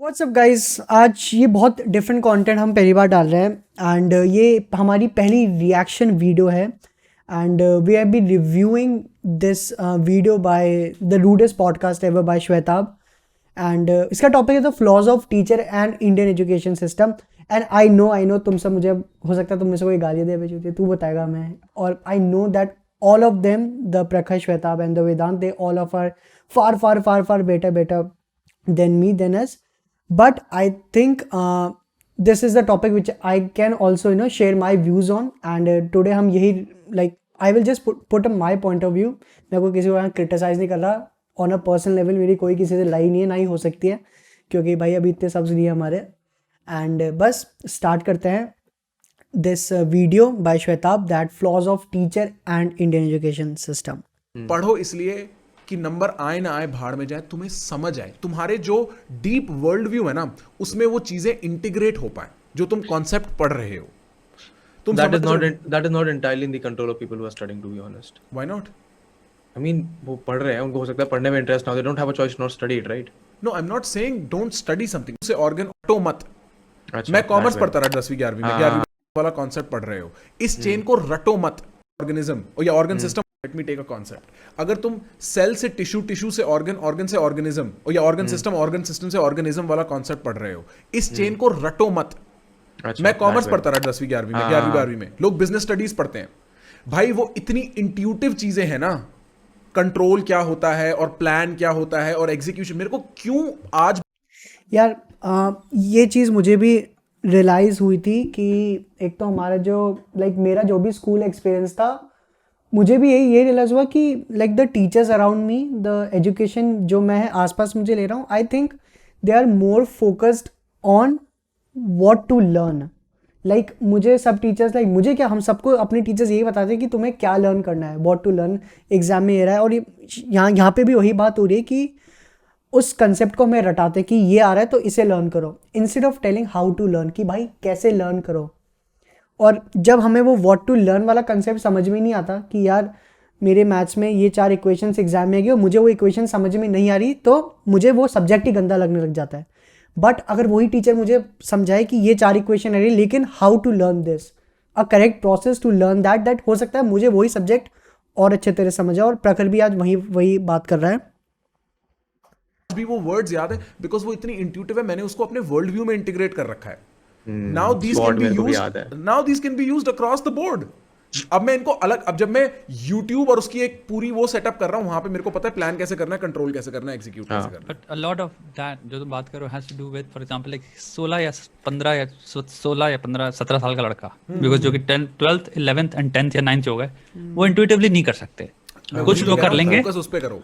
WhatsApp guys, आज ये बहुत डिफरेंट कंटेंट हम पहली बार डाल रहे हैं एंड ये हमारी पहली रिएक्शन वीडियो है and we have been reviewing this video by the rudest podcast ever by Shwetab and इसका टॉपिक है the flaws of teacher and Indian education system. And I know तुम सब, मुझे हो सकता है तुम में से कोई गालियाँ दे बेचती है, तू बताएगा मैं, और I know that all of them, the Prakash, Shwetab and the Vedant, they all of are far better than me, than us. But I think this is the topic which I can also share my views on, and today हम यही like I will just put up my point of view. मैं कोई किसी को criticize नहीं कर रहा on a personal level, मेरी कोई किसी से लड़ाई नहीं है, ना ही हो सकती है, क्योंकि भाई अभी इतने सब्स नहीं है हमारे। and बस स्टार्ट करते हैं this video by Shwetab, that flaws of teacher and Indian education system. पढ़ो इसलिए कि नंबर आए ना आए, भाड़ में जाए, तुम्हें समझ आए, तुम्हारे जो डीप वर्ल्ड व्यू है ना उसमें वो चीजें इंटीग्रेट हो पाए जो तुम कॉन्सेप्ट पढ़ रहे हो। तुम that is not entirely in the control of people who are studying, to be honest. Why not? I mean, वो पढ़ रहे हैं, उनको हो सकता है पढ़ने में इंटरेस्ट ना हो, they don't have a choice to not study it, right? No, I'm not saying don't study something. उसे ऑर्गन ऑटो मत। अच्छा, मैं कॉमर्स पढ़ता रहा 10वीं 11वीं में, 11वीं वाला कॉन्सेप्ट पढ़ रहे हो, इस चेन को रटो मत। ऑर्गेनिज्म या organ system, let me take a concept. अगर तुम सेल से टिश्यू, टिश्यू से ऑर्गन, ऑर्गन से ऑर्गेनिज्म या ऑर्गन सिस्टम से ऑर्गेनिज्म वाला कॉन्सेप्ट पढ़ रहे हो, इस चेन को रटो मत। अच्छा, मैं कॉमर्स पढ़ता रहा 10वीं 11वीं में, 11वीं 12वीं में लोग बिजनेस स्टडीज पढ़ते हैं। भाई वो इतनी इंट्यूटिव चीजें हैं ना, कंट्रोल क्या होता है और प्लान क्या होता है और एग्जीक्यूशन, मेरे को क्यों आज यार ये चीज़ मुझे भी रियलाइज़ हुई थी कि एक तो हमारा जो मेरा जो भी स्कूल एक्सपीरियंस था, मुझे भी ये रियलाइज़ हुआ कि the teachers around me, the education जो मैं आसपास मुझे ले रहा हूँ, I think they are more focused on what to learn. मुझे सब टीचर्स मुझे क्या, हम सबको अपने टीचर्स यही बताते हैं कि तुम्हें क्या लर्न करना है, व्हाट टू लर्न, एग्जाम में ये रहा है। और यहाँ पे भी वही बात हो रही है कि उस कंसेप्ट को हमें रटाते कि ये आ रहा है तो इसे लर्न करो, instead of telling how to learn, कि भाई कैसे लर्न करो। और जब हमें वो व्हाट टू लर्न वाला कंसेप्ट समझ में नहीं आता कि यार मेरे मैथ्स में ये 4 इक्वेशंस एग्जाम में आ गई और मुझे वो इक्वेशन समझ में नहीं आ रही, तो मुझे वो सब्जेक्ट ही गंदा लगने लग जाता है। बट अगर वही टीचर मुझे समझाए कि ये 4 इक्वेशन आ रही, लेकिन how to learn this, a correct process to learn that हो सकता है मुझे वही सब्जेक्ट और अच्छे तरह समझ आए। और प्रखर भी आज वही बात कर रहा है। भी वो वर्ड्स याद है बिकॉज वो इतनी इंट्यूटिव है, मैंने उसको अपने वर्ल्ड व्यू में इंटीग्रेट कर रखा है। Now these can be used across the board. अब मैं इनको अलग, अब जब मैं YouTube और उसकी एक पूरी वो सेटअप कर रहा हूँ, वहां पे मेरे को पता है प्लान कैसे करना है, कंट्रोल कैसे करना है, एग्जीक्यूट कैसे करना है। But a lot of that जो तुम बात करो has to do with, for example 16 या 15 या 16 या 15 17 साल का लड़का, बिकॉज जो कि 12th 11th एंड 10th या 9th हो गए, वो इंट्यूटिवली नहीं कर सकते। कुछ लोग कर लेंगे, फोकस उस पे करो,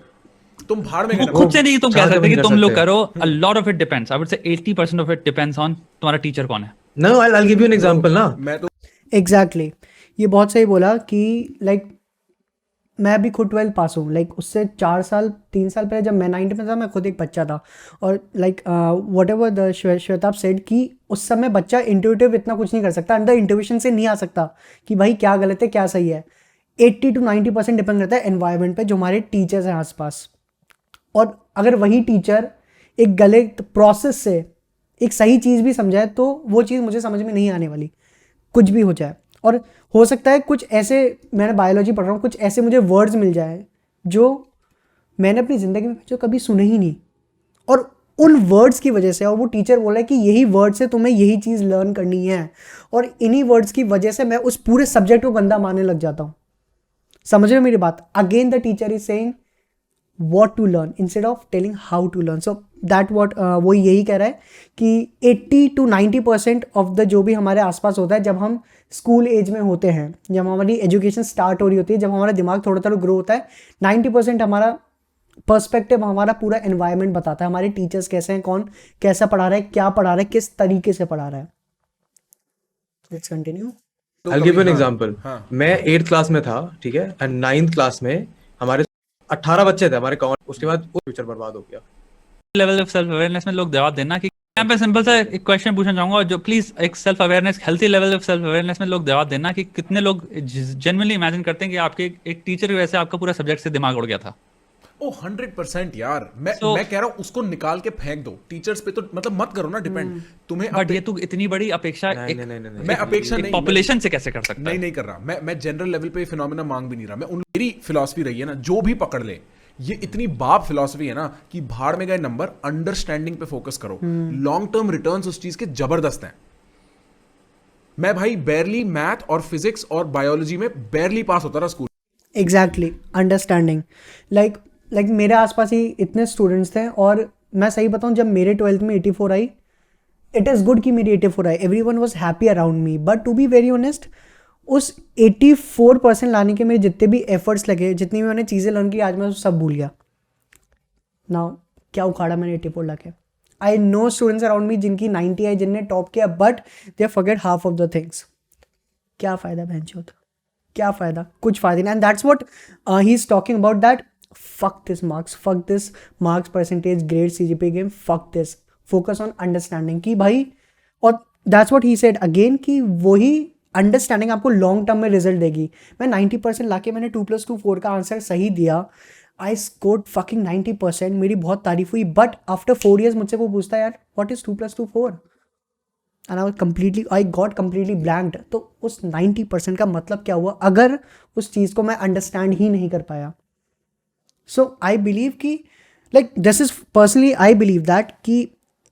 तुम भाड़ में वो खुद से नहीं तुम कह सकते कि तुम लोग करो। अ lot of it depends, I would say 80% of it depends on तुम्हारा टीचर कौन है। No, I'll give you an example ना। मैं तो एग्जैक्टली ये बहुत सही बोला कि मैं अभी खुद 12 पास हूँ। उससे 3 साल पहले जब मैं 9th में था, मैं खुद एक बच्चा था। और whatever the Shwetab said कि उस समय बच्चा इंट्यूटिव इतना कुछ नहीं कर सकता, अंडर इंट्यूशन से नहीं आ सकता कि भाई क्या गलत है क्या सही है। 80 to 90% डिपेंड करता है एनवायरनमेंट पे, जो हमारे टीचर्स हैं आसपास। और अगर वही टीचर एक गलत प्रोसेस से एक सही चीज़ भी समझाए, तो वो चीज़ मुझे समझ में नहीं आने वाली, कुछ भी हो जाए। और हो सकता है कुछ ऐसे, मैंने बायोलॉजी पढ़ रहा हूँ, कुछ ऐसे मुझे वर्ड्स मिल जाए जो मैंने अपनी ज़िंदगी में जो कभी सुने ही नहीं, और उन वर्ड्स की वजह से, और वो टीचर बोला है कि यही वर्ड से तुम्हें यही चीज़ लर्न करनी है, और इन्हीं वर्ड्स की वजह से मैं उस पूरे सब्जेक्ट को गंदा मानने लग जाता हूँ। समझ रहे हो मेरी बात? Again the teacher is saying what to learn instead of telling how to learn. So that what वो यही कह रहा है कि 80 to 90% of the जो भी हमारे आसपास होता है, जब हम स्कूल एज में होते हैं, जब हमारी एजुकेशन स्टार्ट हो रही होती है, जब हमारा दिमाग थोड़ा थोड़ा ग्रो होता है, 90% हमारा पर्सपेक्टिव, हमारा पूरा एनवायरनमेंट बताता है, हमारे टीचर्स कैसे हैं, कौन कैसा पढ़ा रहा है, क्या पढ़ा रहा है, किस तरीके से पढ़ा रहा है। Let's continue. I'll give you an example. मैं 8th क्लास में था, ठीक है, एंड 9th क्लास में हमारे 18 बच्चे थे हमारे कॉमन, उसके बाद फ्यूचर बर्बाद हो गया। लेवल ऑफ सेल्फ अवेयरनेस में लोग जवाब देना कि यहाँ पे सिंपल सा एक क्वेश्चन पूछना चाहूंगा, जो प्लीज एक self awareness, healthy level of self awareness में लोग जवाब देना कि कितने लोग जेन्युइनली इमेजिन करते हैं कि आपके एक टीचर की वजह से आपका पूरा सब्जेक्ट से दिमाग उड़ गया था। ओ 100% यार, मैं कह रहा हूँ उसको निकाल के फेंक दो, टीचर्स पे तो मतलब मत करो ना डिपेंड तुम्हें। बट ये तू इतनी बड़ी अपेक्षा नहीं, मैं अपेक्षा नहीं, पॉपुलेशन से कैसे कर सकता है? नहीं कर रहा मैं जनरल लेवल पे फिनोमेना मांग भी नहीं रहा मैं। मेरी फिलॉसफी रही है ना, जो भी पकड़ ले, ये इतनी बाप फिलॉसफी है ना कि भाड़ में गए नंबर, अंडरस्टैंडिंग पे फोकस करो। लॉन्ग टर्म रिटर्न्स उस चीज के जबरदस्त हैं। मैं भाई बैरली मैथ और फिजिक्स और बायोलॉजी में बैरली पास होता रहा स्कूल। Exactly, understanding. लाइक मेरे आसपास ही इतने स्टूडेंट्स थे, और मैं सही बताऊं, जब मेरे 12th में 84 आई, इट इज़ गुड कि मेरी 84 आई, every one was happy around me. But to be very honest, उस 84% लाने के मेरे जितने भी एफर्ट्स लगे, जितनी भी मैंने चीज़ें लर्न की, आज मैं सब भूल गया ना। क्या उखाड़ा मैंने 84 ला के। I know students around me जिनकी 90 आई, जिनने टॉप किया, but they forget half of the things. क्या फ़ायदा बहनचोद, क्या फ़ायदा? कुछ फ़ायदा नहीं। And that's what he is talking about, that fuck this marks percentage grade CGPA game, fuck this, focus on understanding कि भाई, और that's what he said again कि वही अंडरस्टैंडिंग आपको लॉन्ग टर्म में रिजल्ट देगी। मैं 90% लाके मैंने 2+2 4 का आंसर सही दिया, आई स्कोर्ड fucking 90%, मेरी बहुत तारीफ हुई। बट आफ्टर 4 years मुझसे वो पूछता है, यार what is 2+2 4, and I got completely blanked. तो उस 90% का मतलब क्या हुआ अगर उस चीज़ को मैं अंडरस्टैंड ही नहीं कर पाया? So I believe कि like this is personally I believe that कि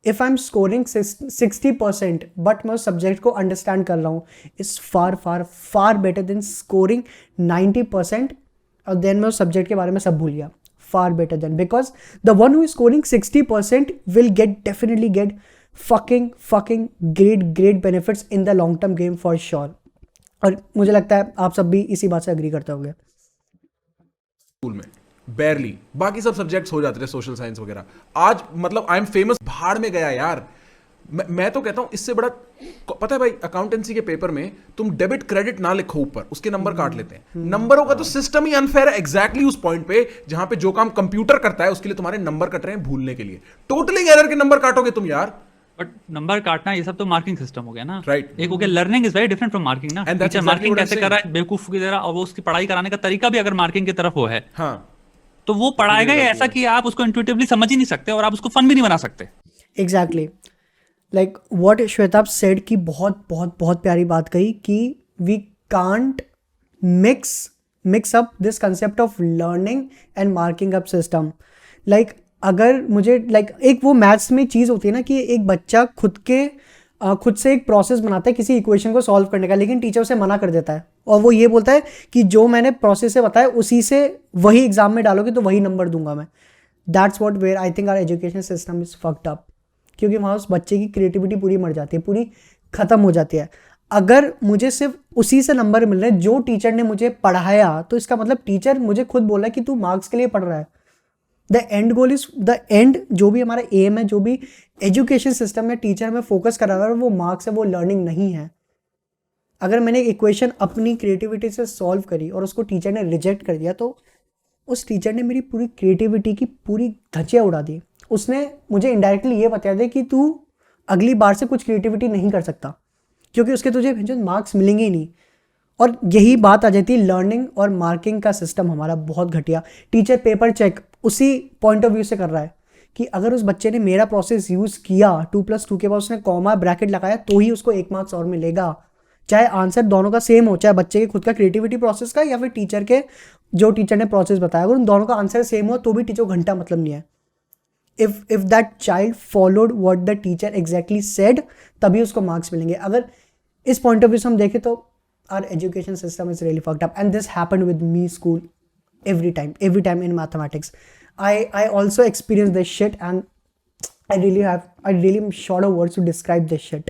if I'm scoring 60% but मैं उस सब्जेक्ट को अंडरस्टैंड कर रहा हूँ, is far better than scoring 90% और देन मैं उस सब्जेक्ट के बारे में सब भूल गया। far better than, because the one who is scoring 60% will definitely get fucking great benefits in the long term game for sure। और मुझे लगता है आप सब भी इसी बात से अग्री करते होंगे। स्कूल में बैरली बाकी सब सब्जेक्ट्स हो जाते थे, सोशल साइंस वगैरह। आज मतलब आई एम फेमस, भाड़ में गया यार। मैं तो कहता हूं इससे बड़ा, पता है भाई, अकाउंटेंसी के पेपर में तुम डेबिट क्रेडिट ना लिखो ऊपर, उसके नंबर काट लेते हैं। नंबरों का तो सिस्टम ही अनफेयर है एग्जैक्टली उस पॉइंट पे जहां पे जो काम कंप्यूटर करता है उसके लिए तुम्हारे नंबर कट रहे हैं भूलने के लिए। टोटली एरर के नंबर काटोगे तुम यार। बट नंबर काटना ये सब तो मार्किंग सिस्टम हो गया ना, राइट। एक हो गया learning is very different from marking ना। टीचर मार्किंग कैसे कर रहा है बेवकूफ की तरह, और वो उसकी पढ़ाई कराने का तरीका भी अगर मार्किंग की तरफ हो है, हाँ, तो वो पढ़ाएगा ही ऐसा कि आप उसको इंट्यूटिवली समझ ही नहीं सकते और आप उसको फन भी नहीं बना सकते। Exactly, like what Shweta said की बहुत प्यारी बात कही कि we can't mix up this concept of learning and marking up system. Like अगर मुझे एक वो मैथ्स में चीज़ होती है ना कि एक बच्चा खुद से एक प्रोसेस बनाता है किसी इक्वेशन को सॉल्व करने का, लेकिन टीचर उसे मना कर देता है और वो ये बोलता है कि जो मैंने प्रोसेस से बताया उसी से वही एग्जाम में डालोगे तो वही नंबर दूंगा मैं। That's what where I think our education system is fucked up, क्योंकि वहाँ उस बच्चे की क्रिएटिविटी पूरी मर जाती है, पूरी ख़त्म हो जाती है। अगर मुझे सिर्फ उसी से नंबर मिल रहे हैं जो टीचर ने मुझे पढ़ाया, तो इसका मतलब टीचर मुझे खुद बोला है कि तू मार्क्स के लिए पढ़ रहा है। The end goal is the end, जो भी हमारा एम है, जो भी एजुकेशन सिस्टम में टीचर में फोकस करा रहा है, वो मार्क्स है, वो लर्निंग नहीं है। अगर मैंने इक्वेशन अपनी क्रिएटिविटी से सॉल्व करी और उसको टीचर ने रिजेक्ट कर दिया, तो उस टीचर ने मेरी पूरी क्रिएटिविटी की पूरी धज्जियाँ उड़ा दी। उसने मुझे इनडायरेक्टली ये बता दिया कि तू अगली बार से कुछ क्रिएटिविटी नहीं कर सकता, क्योंकि उसके तुझे मार्क्स मिलेंगे ही नहीं। और यही बात आ जाती है, लर्निंग और मार्किंग का सिस्टम हमारा बहुत घटिया। टीचर पेपर चेक उसी पॉइंट ऑफ व्यू से कर रहा है कि अगर उस बच्चे ने मेरा प्रोसेस यूज़ किया, 2+2 के बाद उसने कॉमा ब्रैकेट लगाया, तो ही उसको 1 मार्क्स और मिलेगा, चाहे आंसर दोनों का सेम हो, चाहे बच्चे के खुद का क्रिएटिविटी प्रोसेस का या फिर टीचर के जो टीचर ने प्रोसेस बताया। अगर उन दोनों का आंसर सेम हो तो भी टीचर को घंटा मतलब नहीं है। If that child followed what the teacher exactly said, तभी उसको मार्क्स मिलेंगे। अगर इस पॉइंट ऑफ व्यू से हम देखें तो our education system is really fucked up, and this happened with me school every time in mathematics. I also experienced this shit, and I really am short of words to describe this shit.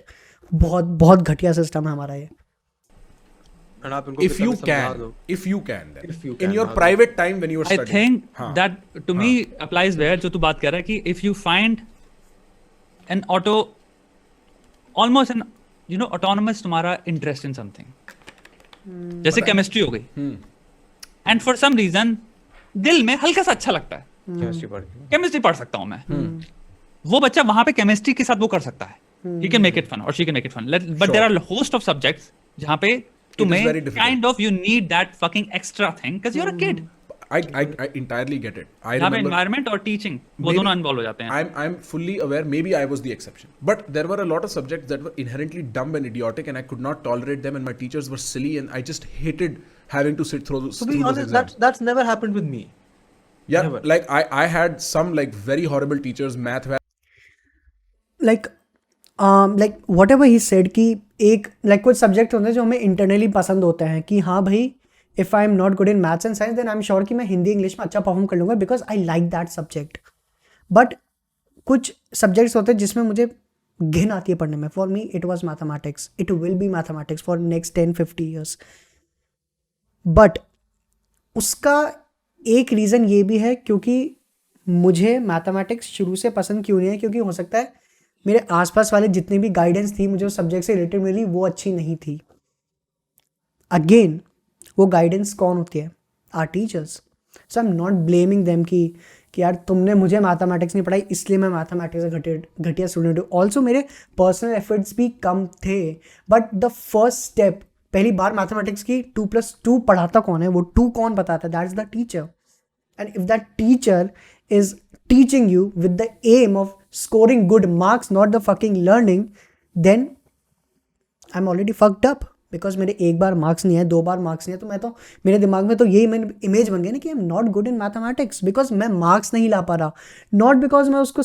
बहुत घटिया system है हमारा ये। If you can then in your private time when you are I studying, think that to me applies where जो तू बात कर रहा है कि if you find an almost an autonomous तुम्हारा interest in something, जैसे केमिस्ट्री हो गई, एंड फॉर सम रीजन दिल में हल्का सा अच्छा लगता है केमिस्ट्री पढ़ सकता हूं मैं, वो बच्चा वहां पे केमिस्ट्री के साथ वो कर सकता है, he can make it fun और she can make it fun. But there are host of subjects जहां पे तुम्हें kind of you need that fucking extra thing because you are a kid. I entirely get it. I यहाँ पे remember. environment और teaching वो Maybe- दोनों involve हो जाते हैं. I'm fully aware. Maybe I was the exception, but there were a lot of subjects that were inherently dumb and idiotic, and I could not tolerate them. And my teachers were silly, and I just hated having to sit through those. To be through those honest, exams. that's never happened with me. Yeah, never. like I had some like very horrible teachers. Math like like whatever he said कि एक like कुछ subject होते हैं जो हमें internally पसंद होते हैं कि हाँ भाई if I am not good in maths and science then I am sure कि मैं हिंदी इंग्लिश में अच्छा परफॉर्म कर लूँगा because I like that subject. But कुछ सब्जेक्ट्स होते हैं जिसमें मुझे घिन आती है पढ़ने में. For me it was mathematics, it will be mathematics for next 10-50 years. But उसका एक रीज़न ये भी है क्योंकि मुझे मैथमेटिक्स शुरू से पसंद क्यों नहीं है, क्योंकि हो सकता है मेरे आसपास वाले जितनी भी गाइडेंस थी मुझे उस सब्जेक्ट से रिलेटेड मिली वो अच्छी नहीं थी. अगेन वो गाइडेंस कौन होती है? Are teachers. So I am not blaming them कि यार तुमने मुझे मैथमेटिक्स नहीं पढ़ाई इसलिए मैं मैथमेटिक्स का घटिया स्टूडेंट हूँ. ऑल्सो मेरे पर्सनल एफर्ट्स भी कम थे. बट द फर्स्ट स्टेप, पहली बार मैथमेटिक्स की 2+2 पढ़ाता कौन है, वो 2 कौन बताता है? That is the teacher. And if that teacher is teaching you with the aim of scoring good marks, not the fucking learning, then I'm already fucked up. Because मेरे एक बार मार्क्स नहीं है, 2 बार मार्क्स नहीं है, तो मैं तो मेरे दिमाग में तो यही मैंने इमेज बन गया ना कि I am not good in mathematics because मैं मार्क्स नहीं ला पा रहा. नॉट बिकॉज मैं उसको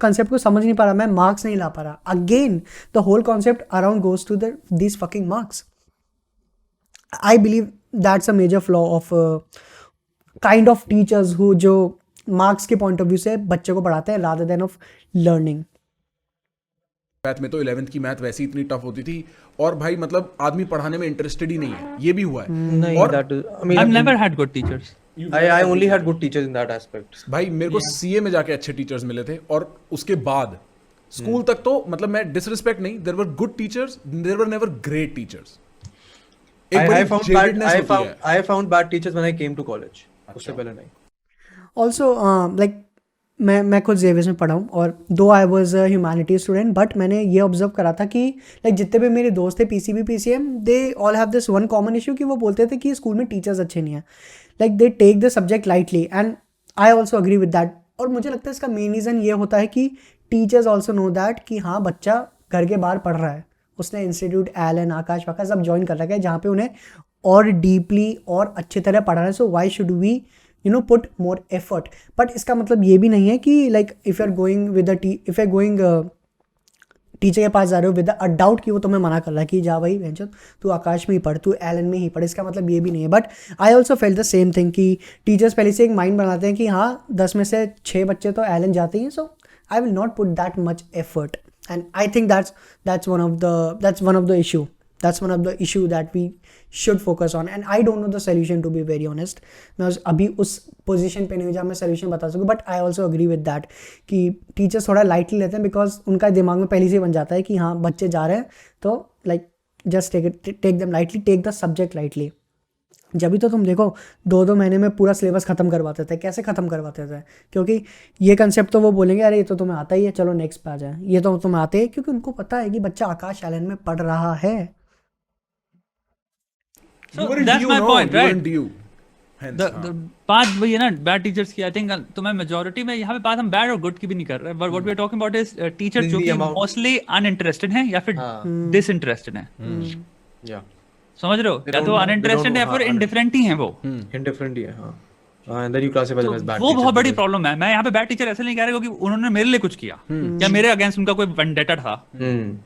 कंसेप्ट को समझ नहीं पा रहा, मैं मार्क्स नहीं ला पा रहा. Again the whole concept around goes to this fucking marks. I believe that's a major flaw of kind of teachers who जो मार्क्स के पॉइंट ऑफ व्यू से बच्चे को पढ़ाते हैं rather than of learning. Math में तो 11th की मैथ वैसी इतनी टफ होती थी और भाई मतलब आदमी पढ़ाने में इंटरेस्टेड ही नहीं है, ये भी हुआ है. नहीं, और that is, I mean, I've never had good teachers. I only had good teachers in that aspect. भाई मेरे को सीए में जाके अच्छे टीचर्स मिले थे और उसके बाद स्कूल तक तो मतलब मैं डिसरिस्पेक्ट नहीं, there were good teachers, there were never great teachers. I found bad teachers when I came to college. उससे पहले नहीं. ऑल्सो लाइक मैं खुद जेवियर्स में पढ़ा हूँ और दो I was a humanity student. But मैंने ये ऑब्जर्व करा था कि लाइक जितने भी मेरे दोस्त थे PCB PCM, they all have this one common issue कि वो बोलते थे कि स्कूल में टीचर्स अच्छे नहीं हैं. Like they take the subject lightly and I also agree with that. और मुझे लगता है इसका मेन रीज़न ये होता है कि टीचर्स ऑल्सो नो दैट कि हाँ बच्चा घर के बाहर पढ़ रहा है, उसने इंस्टीट्यूट एलन आकाश वाकाश सब ज्वाइन कर रखा है जहाँ पे उन्हें और डीपली और अच्छी तरह पढ़ाना है. So why should we put more effort. But इसका मतलब ये भी नहीं है कि like if you're going teacher के पास जा रहे हो विद अ डाउट कि वो तुम्हें मना कर रहा है कि जा भाई बेंचो तू आकाश में ही पढ़, तू एलन में ही पढ़. इसका मतलब ये भी नहीं है. But I also fail the same thing कि टीचर्स पहले से एक माइंड बनाते हैं कि हाँ 10 में से 6 बच्चे तो एलन जाते हैं, so I will not put that much effort. And I think that's one of the issue. That's one of the issue that we should focus on. And I don't know the solution, to be very honest. मैं अभी उस position पे नहीं हूँ जहाँ मैं solution बता सकूँ. But I also agree with that कि टीचर्स थोड़ा लाइटली लेते हैं बिकॉज उनका दिमाग में पहले से बन जाता है कि हाँ बच्चे जा रहे हैं तो like just take them lightly, take the subject lightly. जब भी तो तुम देखो 2-2 महीने में पूरा सिलेबस ख़त्म करवाते थे. कैसे ख़त्म करवाते थे? क्योंकि ये कंसेप्ट तो वो बोलेंगे अरे ये तो तुम्हें आता ही है, चलो नेक्स्ट पे आ जाए. ये तो तुम्हें आते हैं क्योंकि उनको पता है कि बच्चा आकाश एलन में पढ़ रहा है. So that's my point, right? The बात वही है ना बैड टीचर्स की. आई थिंक तो मैं मेजोरिटी में यहाँ पे बात हम बैड और गुड की भी नहीं कर रहे, but what we are talking about is teacher जो कि मोस्टली अनइंटरेस्टेड हैं या फिर डिसइंटरेस्टेड हैं. Yeah. समझ रहे हो? या तो अनइंटरेस्टेड है या फिर इनडिफरेंट ही हैं वो. Indifferent ही है. हाँ. And then you classify them as bad वो teachers बहुत बड़ी because- प्रॉब्लम है. मैं यहाँ पे बैड टीचर ऐसे नहीं कह रहा क्योंकि उन्होंने मेरे लिए कुछ किया या मेरे अगेंस्ट उनका कोई वेंडेटा था.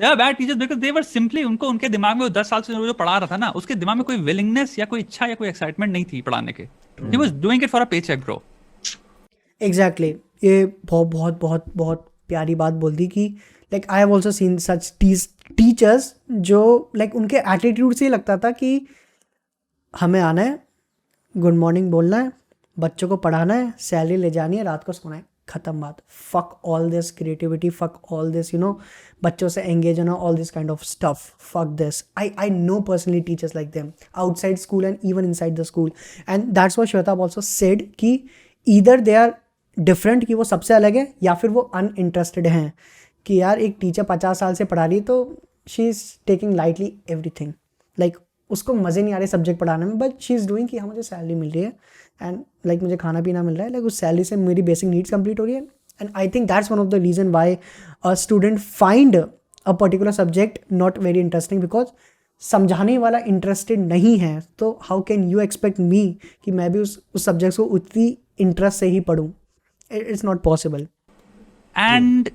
या bad teachers because they were simply उनके दिमाग में 10 साल से जो पढ़ा रहा था ना, उसके दिमाग में कोई विलिंगनेस या कोई इच्छा या कोई एक्साइटमेंट नहीं थी पढ़ाने के. He was doing it for a paycheque bro. Exactly. ये बहुत बहुत बहुत बहुत प्यारी बात बोल दी कि like I have also seen such teachers जो लाइक उनके एटीट्यूड से ही लगता था कि हमें आना है, गुड मॉर्निंग बोलना है, बच्चों को पढ़ाना है, सैलरी ले जानी है, रात को सोना है, ख़त्म बात. Fuck all this creativity, fuck all this बच्चों से एंगेज होना, all this kind of stuff. Fuck this. I know personally teachers like them outside school and even inside the school. And that's what Shweta also said कि either they are different कि वो सबसे अलग है या फिर वो अनइंटरेस्टेड हैं कि यार एक टीचर 50 साल से पढ़ा रही है तो she is taking lightly everything. Like उसको मज़े नहीं आ रहे सब्जेक्ट पढ़ाने में, बट शी इज़ डूइंग कि हाँ मुझे सैलरी मिल रही है एंड लाइक मुझे खाना पीना मिल रहा है, लाइक उस सैलरी से मेरी बेसिक नीड्स कंप्लीट हो रही है. And I think that's one of the reason why a student find a particular subject not very interesting, because समझाने वाला इंटरेस्टेड नहीं है. तो how can you expect me कि मैं भी उस सब्जेक्ट को उतनी इंटरेस्ट से ही पढ़ूँ? It's not possible. And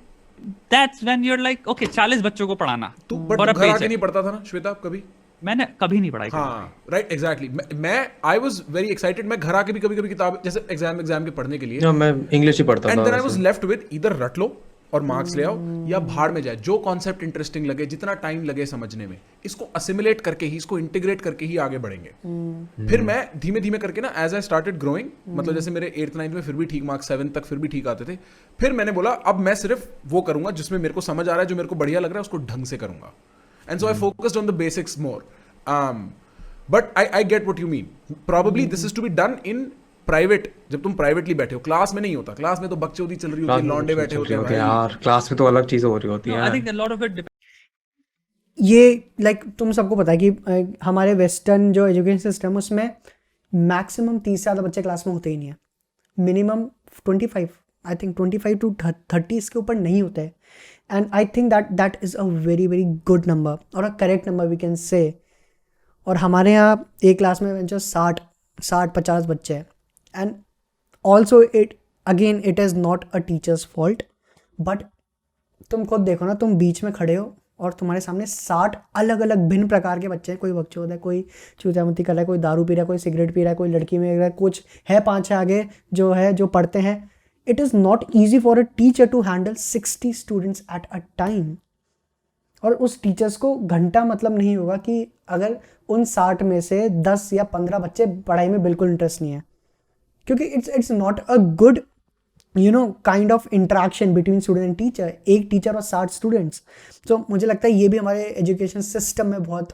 that's when you are like okay 40 बच्चों को पढ़ाना तू बट for a घर आके paycheck. नहीं पढ़ता था ना श्वेता कभी? मैंने कभी नहीं पढ़ाई करी. हाँ राइट एग्जैक्टली. मैं आई वाज वेरी एक्साइटेड. मैं घर आके भी कभी कभी किताब जैसे एग्जाम के पढ़ने के लिए, No, मैं इंग्लिश ही पढ़ता एंड था देन आई वाज वैसे। लेफ्ट विद ईदर रट लो और मार्क्स ले आओ या भाड़ में जाए. जो कॉन्सेप्ट इंटरेस्टिंग लगे, जितना टाइम लगे समझने में, इसको असिमुलेट करके ही, इसको इंटीग्रेट करके ही आगे बढ़ेंगे. फिर मैं धीमे धीमे करके ना एज आई स्टार्टेड ग्रोइंग, मतलब जैसे मेरे 8th 9th में फिर भी ठीक मार्क्स, 7th तक फिर भी ठीक आते थे. फिर मैंने बोला अब मैं सिर्फ वो करूंगा जिसमें मेरे को समझ आ रहा है, जो मेरे को बढ़िया लग रहा है उसको ढंग से करूंगा. And so I focused on the basics more. But I get what you mean. Probably this is to be done in private. जब तुम प्राइवेटली बैठे हो, क्लास में नहीं होता. क्लास में तो बकचोदी चल रही होती है, लौंडे बैठे होते हैं. यार क्लास में तो अलग चीजें हो रही होती No, हैं. I think a lot of it ये लाइक तुम सबको पता है कि हमारे वेस्टर्न जो एजुकेशन सिस्टम उसमें मैक्सिमम 30 से ज़्यादा बच्चे क्लास में होते ही नहीं है. मिनिमम 25, आई थिंक 25 to 30 इसके ऊपर नहीं होते हैं. And I think that is a very very good number और a correct number we can say. और हमारे यहाँ एक क्लास में जो 60-50 बच्चे हैं. And also it is not a teachers fault, but तुम खुद देखो ना, तुम बीच में खड़े हो और तुम्हारे सामने 60 अलग अलग भिन्न प्रकार के बच्चे हैं. कोई बकचोद है, कोई चूतियामुती कर रहा है, कोई दारू पी रहा है, कोई सिगरेट पी रहा है, कोई लड़की में रहा है, कुछ है 5-6 आगे जो पढ़ते हैं. It is not easy for a teacher to handle 60 students at a time. और उस टीचर्स को घंटा मतलब नहीं होगा कि अगर उन 60 में से 10 या 15 बच्चे पढ़ाई में बिल्कुल इंटरेस्ट नहीं है, क्योंकि it's not a good kind of interaction between student and teacher. एक टीचर और 60 स्टूडेंट्स. तो मुझे लगता है ये भी हमारे एजुकेशन सिस्टम में बहुत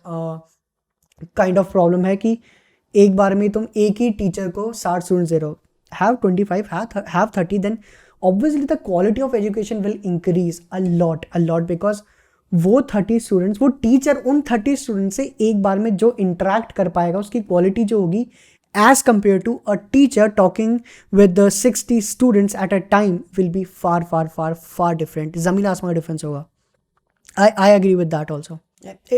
काइंड ऑफ प्रॉब्लम है कि एक बार में तुम एक ही टीचर को 60 स्टूडेंट्स दे रहे हो. Have 25, have 30, then obviously the quality of education will increase a lot because वो 30 स्टूडेंट्स, वो टीचर उन 30 स्टूडेंट्स से एक बार में जो इंटरेक्ट कर पाएगा, उसकी क्वालिटी जो होगी as compared to a teacher talking with the 60 students at a time will be far different. ज़मीन आसमान difference होगा. I agree with that also.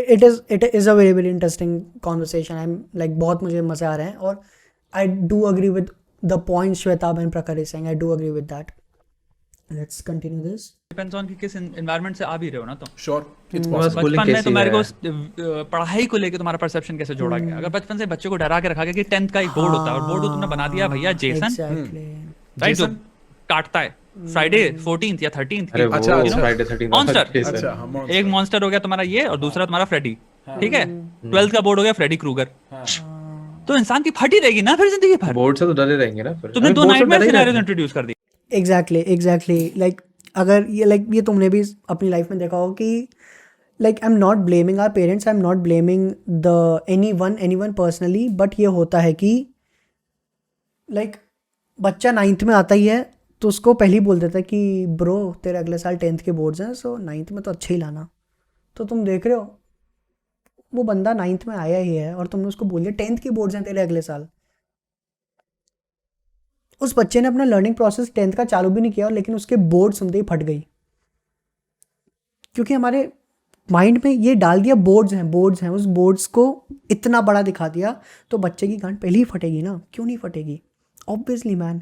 It is a very very interesting conversation. I'm like बहुत मुझे मज़े आ रहे हैं और I do agree with the points Shweta and Prakhar is saying. I do agree with that. Let's continue this. Depends on कि किस environment से आ भी रहे हो ना तुम. श्योर इट्स बस पॉसिबल. bullying बचपन में कैसी तो मेरे है? को पढ़ाई को लेके तुम्हारा परसेप्शन कैसे जोड़ा गया? अगर बचपन से बच्चों को डरा के रखा गया कि 10th का एक बोर्ड होता है और बोर्ड तुमने बना दिया भैया जेसन, Exactly. राइट, जो जेसन? काटता है फ्राइडे 14th या 13th अरे की. वो अच्छा, अच्छा. Friday 13 Monster. अच्छा हाँ, monster. एक मॉन्स्टर हो गया तुम्हारा ये और दूसरा तुम्हारा फ्रेडी. ठीक है, 12th का बोर्ड हो गया फ्रेडी क्रूगर. तो इंसान की फटी रहेगी ना फिर जिंदगी भर. बोर्ड से तो डरे रहेंगे ना फिर. तुमने अरे दो board से नाइटमेयर डरे ही सिनेरियोज रहते हैं. इंट्रोड्यूस कर दी. एग्जैक्टली लाइक अगर ये तुमने भी अपनी लाइफ में देखा हो कि like I am not blaming our parents, I am not blaming the anyone personally, but ये होता है कि लाइक बच्चा 9th में आता ही है तो उसको पहले ही बोल देता है कि ब्रो तेरे अगले साल 10th के बोर्ड्स हैं, सो 9th में तो अच्छे ही लाना. तो तुम देख रहे हो वो बंदा 9th में आया ही है और तुमने उसको बोल दिया 10th के बोर्ड्स हैं तेरे अगले साल. उस बच्चे ने अपना लर्निंग प्रोसेस 10th का चालू भी नहीं किया, लेकिन उसके बोर्ड सुनते ही फट गई, क्योंकि हमारे माइंड में ये डाल दिया बोर्ड्स हैं. उस बोर्ड्स को इतना बड़ा दिखा दिया तो बच्चे की गांड पहले ही फटेगी ना. क्यों नहीं फटेगी? Obviously man.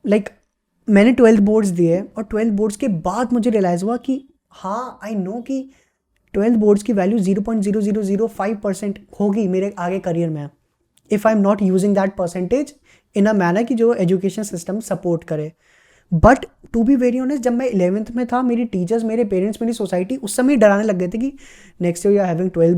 लाइक मैंने 12th बोर्ड्स दिए और 12th बोर्ड्स के बाद मुझे रियलाइज़ हुआ कि हाँ आई नो कि 12th बोर्ड्स की वैल्यू 0.0005% होगी मेरे आगे करियर में, if I am not using that percentage in a manner कि जो एजुकेशन सिस्टम सपोर्ट करे. But to be very honest, जब मैं 11th में था, मेरी टीचर्स, मेरे पेरेंट्स, मेरी सोसाइटी उस समय डराने लग गए थे कि next year you are having 12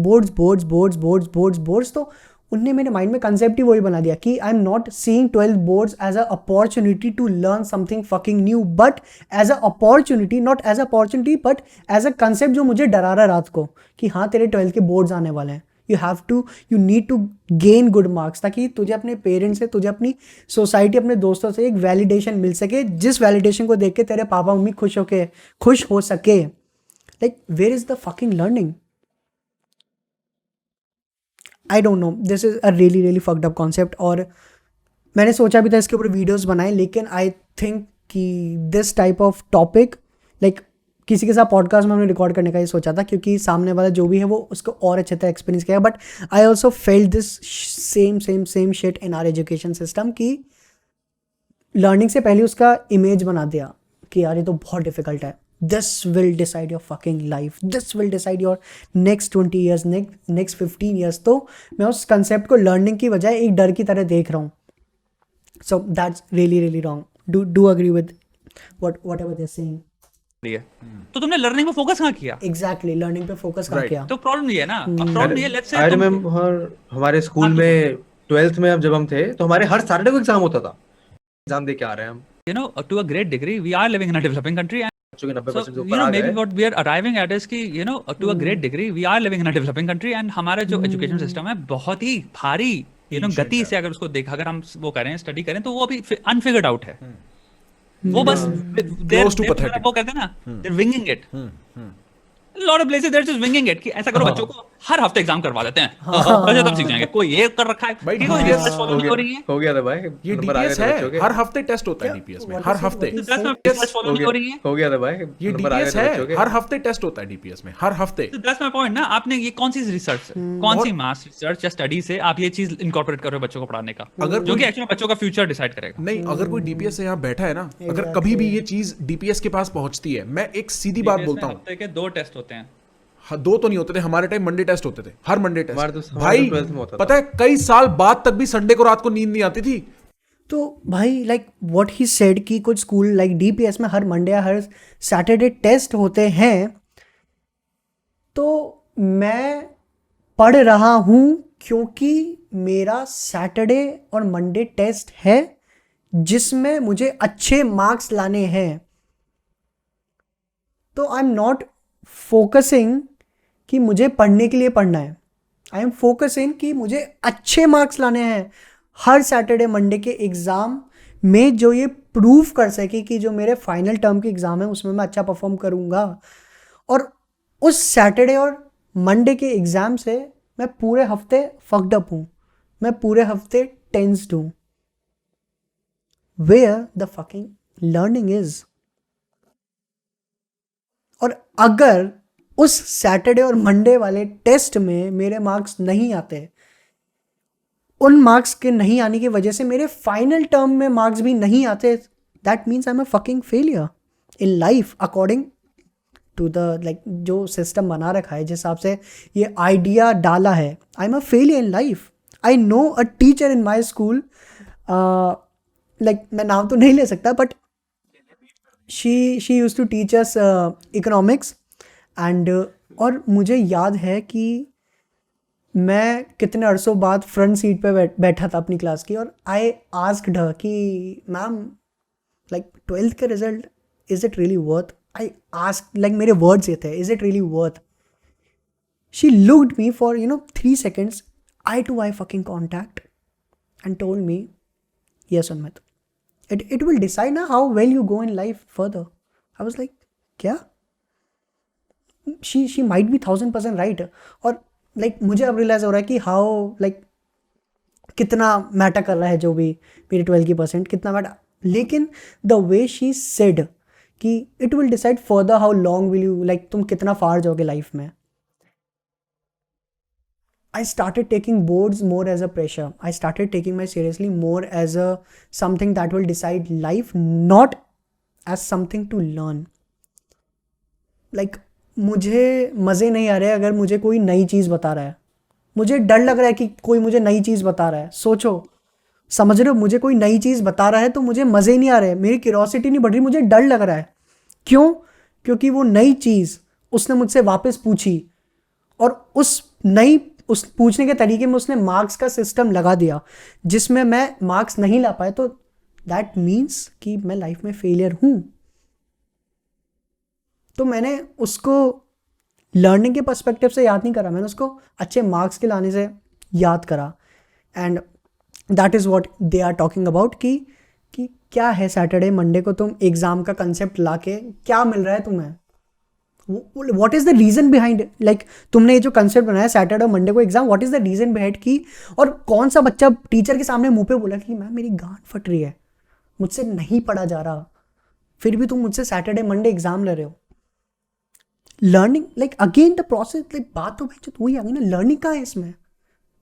boards. तो उनने मेरे माइंड में कंसेप्ट ही वही बना दिया कि I am not seeing 12 boards as a opportunity to learn something fucking new, but as a opportunity, not as a opportunity but as a concept जो मुझे डरा रहा है रात को कि हाँ तेरे 12th के बोर्ड्स आने वाले हैं. You need to gain good marks ताकि तुझे अपने पेरेंट्स से, तुझे अपनी सोसाइटी, अपने दोस्तों से एक वैलिडेशन मिल सके, जिस वैलिडेशन को देख के तेरे पापा मम्मी खुश हो सके. Like where is the fucking learning? I don't know, this is a really really fucked up concept. और मैंने सोचा भी था इसके ऊपर वीडियोस बनाएं, लेकिन आई थिंक कि this type of topic like किसी के साथ पॉडकास्ट में हमने रिकॉर्ड करने का ही सोचा था, क्योंकि सामने वाला जो भी है वो उसको और अच्छे तरह एक्सपीरियंस किया। But I also felt this same shit in our education system कि लर्निंग से पहले उसका इमेज बना दिया कि यार ये तो बहुत डिफिकल्ट है, this will decide your fucking life, this will decide your next 20 years, next 15 years. तो मैं उस कंसेप्ट को लर्निंग की बजाय एक डर की तरह देख रहा हूँ। So that's really really wrong. Do agree with whatever they're saying? तो तुमने लर्निंग पे फोकस कहाँ किया? एग्जैक्टली, लर्निंग पे फोकस कहाँ किया? तो प्रॉब्लम ये है ना, अब प्रॉब्लम ये, लेट्स से आई रिमेम्बर हमारे स्कूल में 12th में जब हम थे तो हमारे हर सैटरडे को एग्जाम होता था, एग्जाम दे के आ रहे हैं हम, you know, to a great degree we are living in a developing country, and बच्चों के 90% से so ऊपर आ maybe गए। what we are arriving at is कि to a great degree we are living in a developing country, and हमारा जो education system है बहुत ही भारी गति से अगर उसको देखा, अगर हम वो करें, स्टडी करें, तो वो अभी अनफिगर्ड आउट है। वो बस Close to pathetic. वो कहते हैं ना, they're winging it. lot of places they're just winging it कि ऐसा करो, बच्चों को हर हफ्ते एग्जाम करवा देते हैं, बच्चे तब सीख जाएंगे। कोई ये कर रखा है, भाई, कोई DPS रिसर्च फॉलो नहीं हो रही है, हो गया था भाई, ये नंबर आ गए डीपीएस थे बच्चों है, के। हर हफ्ते टेस्ट होता है डीपीएस में, हर हफ्ते। रिसर्च फॉलो नहीं हो रही है। हो गया था भाई, ये नंबर आ गए डीपीएस थे बच्चों है, के। हर हफ्ते टेस्ट होता है डीपीएस में, हर हफ्ते। So that's my point ना, आपने ये कौन सी रिसर्च, कौन सी मास रिसर्च या स्टडी से आप ये चीज इनकॉर्पोरेट कर रहे हो बच्चों को पढ़ाने का, अगर जो कोई- कि एक्चुअली बच्चों का फ्यूचर डिसाइड करेगा। नहीं, अगर कोई डीपीएस से यहाँ बैठा है ना, अगर कभी भी ये चीज डीपीएस के पास पहुंचती है, मैं एक सीधी बात DPS बोलता में हूँ, हफ्ते के 2 टेस्ट होते हैं। हाँ, 2 तो नहीं होते थे हमारे टाइम, मंडे टेस्ट होते थे, हर मंडे हमारे टेस्ट। तो भाई 12th में होता था। पता है कई साल बाद तक भी संडे को रात को नींद नहीं आती थी। तो भाई लाइक व्हाट ही सेड कि कुछ स्कूल लाइक डीपीएस में हर मंडे या हर सैटरडे टेस्ट होते हैं, तो मैं पढ़ रहा हूँ क्योंकि मेरा सैटरडे और मंडे टेस्ट है जिसमें मुझे अच्छे मार्क्स लाने हैं। तो आई एम नॉट फोकसिंग कि मुझे पढ़ने के लिए पढ़ना है, आई एम फोकसिंग कि मुझे अच्छे मार्क्स लाने हैं हर सैटरडे मंडे के एग्ज़ाम में, जो ये प्रूव कर सके कि जो मेरे फाइनल टर्म के एग्ज़ाम है उसमें मैं अच्छा परफॉर्म करूँगा। और उस सैटरडे और मंडे के एग्ज़ाम से मैं पूरे हफ्ते फक्ड अप हूँ, मैं पूरे हफ्ते टेंस्ड हूँ। Where the fucking learning is. और अगर उस सैटरडे और मंडे वाले टेस्ट में मेरे मार्क्स नहीं आते, उन मार्क्स के नहीं आने की वजह से मेरे फाइनल टर्म में मार्क्स भी नहीं आते, that means I am a fucking failure in life according to the like जो सिस्टम बना रखा है, जिस हिसाब से ये आइडिया डाला है, I am a failure in life. I know a teacher in my school, like मैं नाम तो नहीं ले सकता, but she use to teach us economics and और मुझे याद है कि मैं कितने अरसों बाद फ्रंट सीट पे बैठा था अपनी क्लास की, और आई आस्क्ड हर कि मैम लाइक 12th के result is it really worth, I ask like मेरे वर्ड्स ये थे, is it really worth. She looked me for 3 seconds, eye to eye fucking contact, and told me, yes Unmit, it will decide now how well you go in life further. I was like, क्या? she might be 1000% right. और like मुझे अब realise हो रहा है कि how like कितना matter कर रहा है जो भी मेरी 12 की परसेंट कितना मैटर, लेकिन द वे शी सेड कि it will decide further how long will you, like तुम कितना फार जाओगे लाइफ में। I started taking boards more as a pressure. I started taking my seriously more as a something that will decide life, not as something to learn. Like मुझे मज़े नहीं आ रहे अगर मुझे कोई नई चीज़ बता रहा है, मुझे डर लग रहा है कि कोई मुझे नई चीज़ बता रहा है। सोचो, समझ रहे हो, मुझे कोई नई चीज़ बता रहा है तो मुझे मज़े नहीं आ रहे, मेरी क्यूरोसिटी नहीं बढ़ रही, मुझे डर लग रहा है। क्यों? क्योंकि वो नई चीज़ उसने मुझसे वापस पूछी और उस पूछने के तरीके में उसने मार्क्स का सिस्टम लगा दिया जिसमें मैं मार्क्स नहीं ला पाया, तो दैट मीन्स कि मैं लाइफ में फेलियर हूँ। तो मैंने उसको लर्निंग के पर्सपेक्टिव से याद नहीं करा, मैंने उसको अच्छे मार्क्स के लाने से याद करा। And that is what they are talking about कि क्या है सैटरडे मंडे को तुम एग्ज़ाम का कंसेप्ट ला के क्या मिल रहा है तुम्हें, what is the reason behind, like तुमने ये जो कंसेप्ट बनाया सैटरडे और मंडे को exam, what is the reason behind की, और कौन सा बच्चा टीचर के सामने मुंह पे बोला कि मैम मेरी गांड फट रही है, मुझसे नहीं पढ़ा जा रहा, फिर भी तुम मुझसे सैटरडे मंडे एग्जाम ले रहे हो। Learning, like again the process, like बात तो भाई वही आ गई ना, लर्निंग कहाँ है इसमें?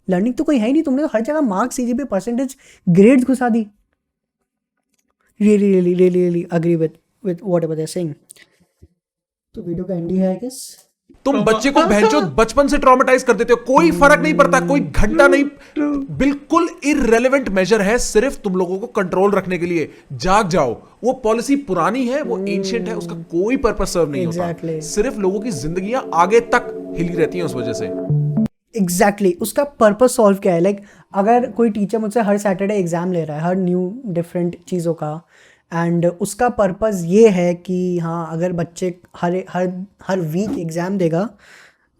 लर्निंग तो कोई है ही नहीं, तुमने तो हर जगह मार्क्स, सीजीपीए, परसेंटेज, ग्रेड्स घुसा दी। Really agree with whatever they are saying. तो वीडियो का एंड ही है आई गेस। तुम बच्चे को भैंचो बचपन से ट्रॉमेटाइज कर देते हो, कोई फर्क नहीं पड़ता, कोई घंटा नहीं, बिल्कुल इररेलेवेंट मेजर है, सिर्फ तुम लोगों को कंट्रोल रखने के लिए। जाग जाओ, वो पॉलिसी पुरानी है, वो एंशिएंट है, उसका कोई पर्पस सर्व नहीं होता, सिर्फ लोगों की जिंदगियां आगे तक हिली रहती हैं उस वजह से। एग्जैक्टली उसका पर्पस सॉल्व क्या है? लाइक अगर कोई टीचर मुझसे हर सैटरडे एग्जाम ले रहा है हर न्यू डिफरेंट चीज़ों का, एंड उसका पर्पस ये है कि हाँ अगर बच्चे हर वीक एग्ज़ाम देगा,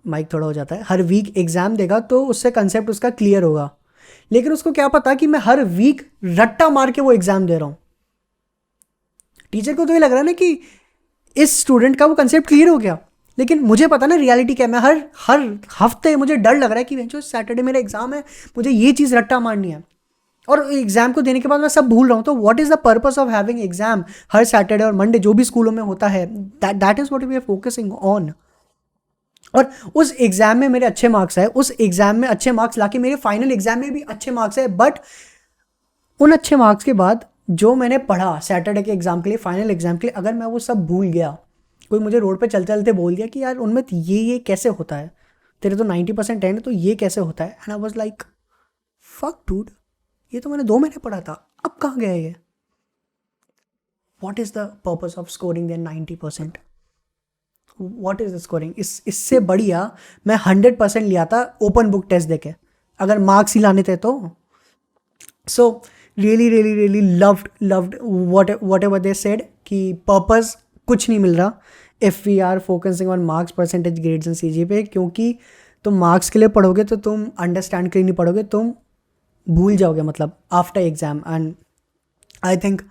माइक थोड़ा हो जाता है, हर वीक एग्ज़ाम देगा तो उससे कंसेप्ट उसका क्लियर होगा। लेकिन उसको क्या पता कि मैं हर वीक रट्टा मार के वो एग्ज़ाम दे रहा हूँ। टीचर को तो ये लग रहा है ना कि इस स्टूडेंट का वो कंसेप्ट क्लियर हो गया, लेकिन मुझे पता ना रियलिटी क्या है। मैं हर हफ्ते मुझे डर लग रहा है कि जो सैटरडे मेरा एग्ज़ाम है, मुझे ये चीज़ रट्टा मारनी है, और एग्जाम को देने के बाद मैं सब भूल रहा हूँ। तो what is the purpose of having exam हर सैटरडे और मंडे, जो भी स्कूलों में होता है, that is what we are focusing on. और उस एग्जाम में मेरे अच्छे मार्क्स आए, उस एग्जाम में अच्छे मार्क्स लाके मेरे फाइनल एग्जाम में भी अच्छे मार्क्स आए, बट उन अच्छे मार्क्स के बाद जो मैंने पढ़ा सैटरडे के एग्जाम के लिए, फाइनल एग्जाम के लिए, अगर मैं वो सब भूल गया, कोई मुझे रोड पे चलते चलते बोल दिया कि यार उनमें ये कैसे होता है, तेरे तो 90% है, तो ये कैसे होता है, and I was like fuck dude, ये तो मैंने 2 महीने पढ़ा था, अब कहाँ गया ये? What is the purpose of scoring then 90%? What is the scoring? इससे बढ़िया मैं 100% लिया था ओपन बुक टेस्ट देके, अगर मार्क्स ही लाने थे तो। So really loved whatever they said कि पर्पस कुछ नहीं मिल रहा if we are focusing on marks, percentage, grades and CGPA, क्योंकि तुम मार्क्स के लिए पढ़ोगे तो तुम अंडरस्टैंड के लिए नहीं पढ़ोगे, तुम भूल जाओगे मतलब after exam. And I think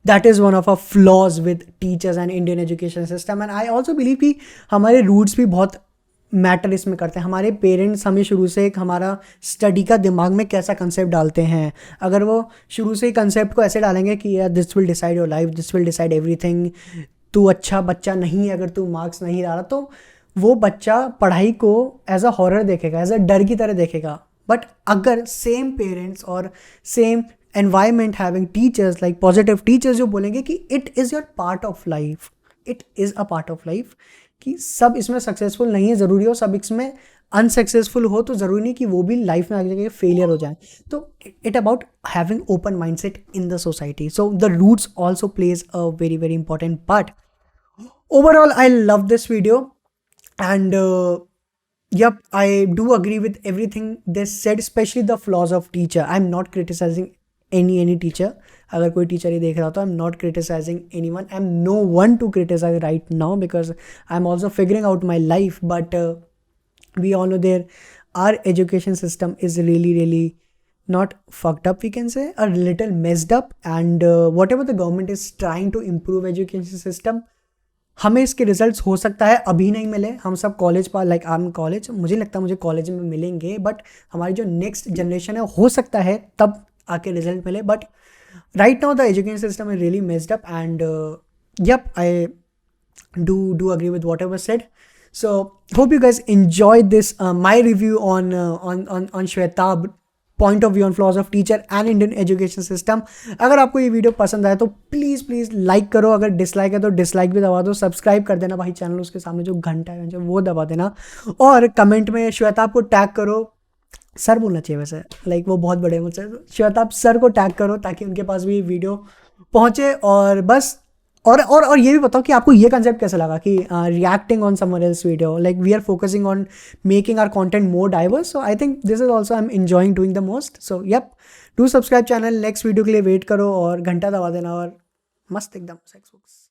that is one of a flaws with teachers and Indian education system. And I also believe कि हमारे रूट्स भी बहुत मैटर इसमें करते हैं। हमारे पेरेंट्स हमें शुरू से एक हमारा स्टडी का दिमाग में कैसा कंसेप्ट डालते हैं, अगर वो शुरू से ही कंसेप्ट को ऐसे डालेंगे कि यार this will decide your life, this will decide everything, तू अच्छा बच्चा नहीं है अगर तू मार्क्स नहीं ला रहा, तो वो बच्चा पढ़ाई को एज अ हॉरर देखेगा, एज अ डर की तरह देखेगा। बट अगर सेम पेरेंट्स और same environment having teachers, like positive teachers जो बोलेंगे कि it is your part of life, it is a part of life, कि सब इसमें सक्सेसफुल नहीं है ज़रूरी हो, सब इसमें अनसक्सेसफुल हो तो ज़रूरी नहीं कि वो भी लाइफ में आगे जाके फेलियर हो जाए। तो it about having open mindset in the society. So the roots also plays a very important part. Overall I love this video and yep, I do agree with everything they said, especially the flaws of teacher. I'm not criticizing any teacher. अगर कोई teacher ही देख रहा हो तो I'm not criticizing anyone. I'm no one to criticize right now because I'm also figuring out my life. But we all know our education system is really not fucked up, we can say, a little messed up. And whatever the government is trying to improve education system, हमें इसके results हो सकता है अभी नहीं मिले। हम सब कॉलेज पर, लाइक आई एम कॉलेज, मुझे लगता है मुझे कॉलेज में मिलेंगे, बट हमारी जो नेक्स्ट जनरेशन है हो सकता है तब आके रिजल्ट मिले। But right now the education system is really messed up and yep, I do agree with whatever said. So hope you guys enjoyed this my review on Shwetab point of view on flaws of teacher and Indian education system. अगर आपको ये video पसंद आए तो please like करो, अगर dislike है तो डिसलाइक भी दबा दो, सब्सक्राइब कर देना भाई चैनल, उसके सामने जो घंटा है वो दबा देना, और कमेंट में श्वेताब को टैग करो, सर बोलना चाहिए वैसे, लाइक वो बहुत बड़े मुझसे, श्वेताब सर को टैग करो ताकि उनके पास भी वीडियो पहुँचे। और बस और ये भी बताओ कि आपको ये कंसेप्ट कैसा लगा कि reacting on someone else video, like we are focusing on making our content more diverse. So I think this is also I am enjoying doing the most. So yep, do subscribe channel, next video के लिए wait करो और घंटा दबा देना और मस्त एकदम सेक्स बुक्स।